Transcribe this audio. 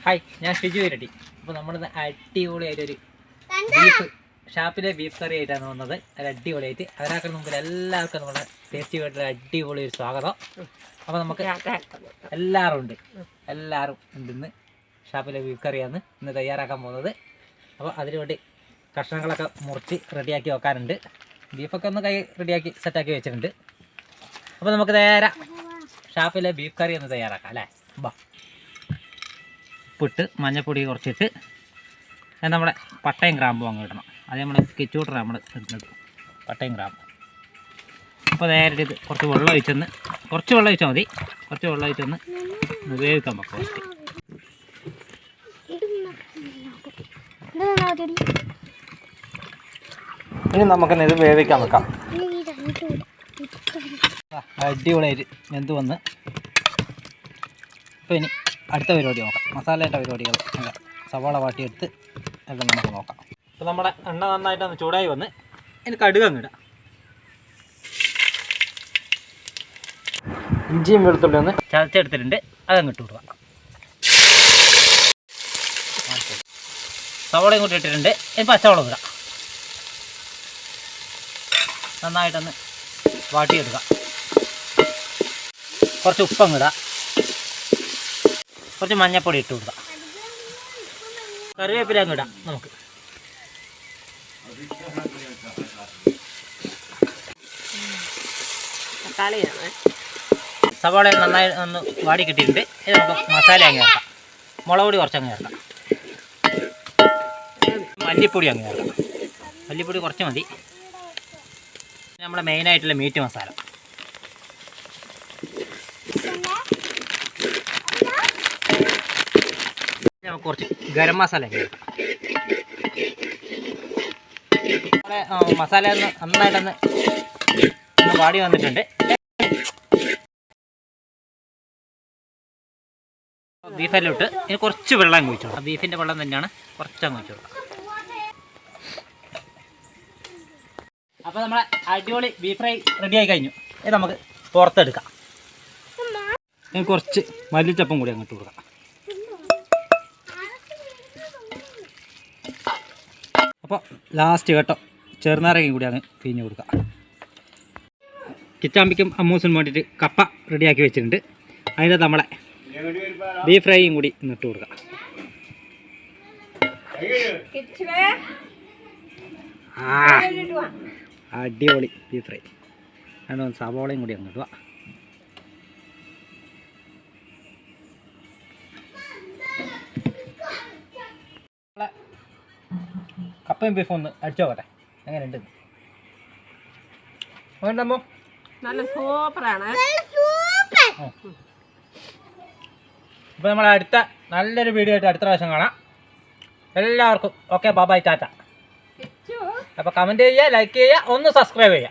Hi, ഞാൻ ഷിജു ഇരട്ടി. അപ്പോൾ നമ്മളിന്ന് അടിപൊളിയായിട്ടൊരു ബീഫ് ഷാപ്പിലെ ബീഫ് കറി ആയിട്ടാണ് വന്നത്. അത് അടിപൊളിയായിട്ട് അതിനാക്കുന്ന മുമ്പിൽ എല്ലാവർക്കും നമ്മുടെ ടേസ്റ്റി ആയിട്ടൊരു അടിപൊളി ഒരു സ്വാഗതം. അപ്പോൾ നമുക്ക് എല്ലാവരും ഉണ്ട് ഇന്ന് ഷാപ്പിലെ ബീഫ് കറിയാണ് ഇന്ന് തയ്യാറാക്കാൻ പോകുന്നത്. അപ്പോൾ അതിനുവേണ്ടി കഷ്ണങ്ങളൊക്കെ മുറിച്ച് റെഡിയാക്കി വെക്കാനുണ്ട്. ബീഫൊക്കെ ഒന്ന് റെഡിയാക്കി സെറ്റാക്കി വെച്ചിട്ടുണ്ട്. അപ്പോൾ നമുക്ക് നേരെ ഷാപ്പിലെ ബീഫ് കറി ഒന്ന് തയ്യാറാക്കാം അല്ലേ. ഉപ്പിട്ട് മഞ്ഞപ്പൊടി കുറച്ചിട്ട് നമ്മുടെ പട്ടയും ഗ്രാമ്പും അങ്ങ് ഇടണം. അത് നമ്മൾ കിച്ചൂട്ടറാണ് നമ്മൾ ഇടുന്നത്, പട്ടയും ഗ്രാമ്പും. അപ്പോൾ നേരിട്ട് ഇത് കുറച്ച് വെള്ളം ഒഴിച്ചൊന്ന് മതി. കുറച്ച് വെള്ളം ഒഴിച്ചൊന്ന് ഉപയോഗിക്കാൻ പറ്റും. ഫസ്റ്റ് ഇനി നമുക്കെന്നെ ഇത് വേവിക്കാൻ വെക്കാം. അടിപൊളിയായിട്ട് വെന്ത് വന്ന് ഇപ്പോൾ ഇനി അടുത്ത പരിപാടി നോക്കാം. മസാലയുടെ പരിപാടികൾ അല്ല, സവാള വാട്ടിയെടുത്ത് എല്ലാം നമുക്ക് നോക്കാം. ഇപ്പോൾ നമ്മുടെ എണ്ണ നന്നായിട്ടൊന്ന് ചൂടായി വന്ന് ഇനി കടുക് അങ്ങിടാം. ഇഞ്ചിയും വെളുത്തുള്ളി ഒന്ന് ചതച്ചെടുത്തിട്ടുണ്ട്, അതങ്ങ് ഇട്ട് കൊടുക്കാം. സവാളയും കൂട്ടി ഇട്ടിട്ടുണ്ട്. ഇനി പച്ചവളം ഇടാം. നന്നായിട്ടൊന്ന് വാട്ടിയെടുക്കാം. കുറച്ച് ഉപ്പങ്ങിടാം, കുറച്ച് മഞ്ഞപ്പൊടി ഇട്ട് കൊടുക്കാം. കറിവേപ്പില അങ്ങ് ഇടാം നമുക്ക്. സവാള നന്നായി ഒന്ന് വാടി കിട്ടിയിട്ടുണ്ട്. ഇത് നമുക്ക് മസാല അങ്ങ് ചേർക്കാം. മുളക് പൊടി കുറച്ചങ്ങ് ചേർക്കാം. മല്ലിപ്പൊടി അങ്ങ് ചേർക്കാം. മല്ലിപ്പൊടി കുറച്ച് മതി. നമ്മുടെ മെയിനായിട്ടുള്ള മീറ്റ് മസാല. നമുക്ക് കുറച്ച് ഗരം മസാല ചേർക്കാം. മസാല ഒന്ന് നന്നായിട്ടൊന്ന് വാടി വന്നിട്ടുണ്ട്. ബീഫെല്ലാം ഇട്ട് ഇനി കുറച്ച് വെള്ളം അങ്ങ് ഒഴിച്ചു കൊടുക്കാം. ബീഫിൻ്റെ വെള്ളം തന്നെയാണ്, കുറച്ചങ്ങ് ഒഴിച്ചു കൊടുക്കാം. അപ്പോൾ നമ്മളെ അടിപൊളി ബീഫ് ഫ്രൈ റെഡിയായി കഴിഞ്ഞു. ഇത് നമുക്ക് പുറത്തെടുക്കാം. ഇനി കുറച്ച് മല്ലിച്ചപ്പും കൂടി അങ്ങോട്ട് കൊടുക്കാം. അപ്പോൾ ലാസ്റ്റ് കേട്ടോ ചെറുനാരങ്ങയും കൂടി അങ്ങ് പിഴിഞ്ഞ് കൊടുക്കാം. കിച്ചാമ്പിക്കും അമ്മൂസിനും വേണ്ടിയിട്ട് കപ്പ റെഡിയാക്കി വെച്ചിട്ടുണ്ട്. അതിൻ്റെ നമ്മളെ ബീഫ് ഫ്രൈയും കൂടി ഇട്ട് കൊടുക്കാം. അടിപൊളി ബീഫ് ഫ്രൈ. അതിന് സവാളയും കൂടി അങ്ങ് ഇടുക. കപ്പയും ബീഫും ഒന്ന് അടിച്ചു നോക്കട്ടെ എങ്ങനെയുണ്ട്. വേണ്ടമ്മോ നല്ല സൂപ്പറാണ്. അപ്പോൾ നമ്മൾ അടുത്ത നല്ലൊരു വീഡിയോ ആയിട്ട് അടുത്ത പ്രാവശ്യം കാണാം. എല്ലാവർക്കും ഓക്കെ, ബൈ ബൈ, ടാറ്റ. അപ്പോൾ കമൻറ്റ് ചെയ്യുക, ലൈക്ക് ചെയ്യുക, ഒന്ന് സബ്സ്ക്രൈബ് ചെയ്യുക.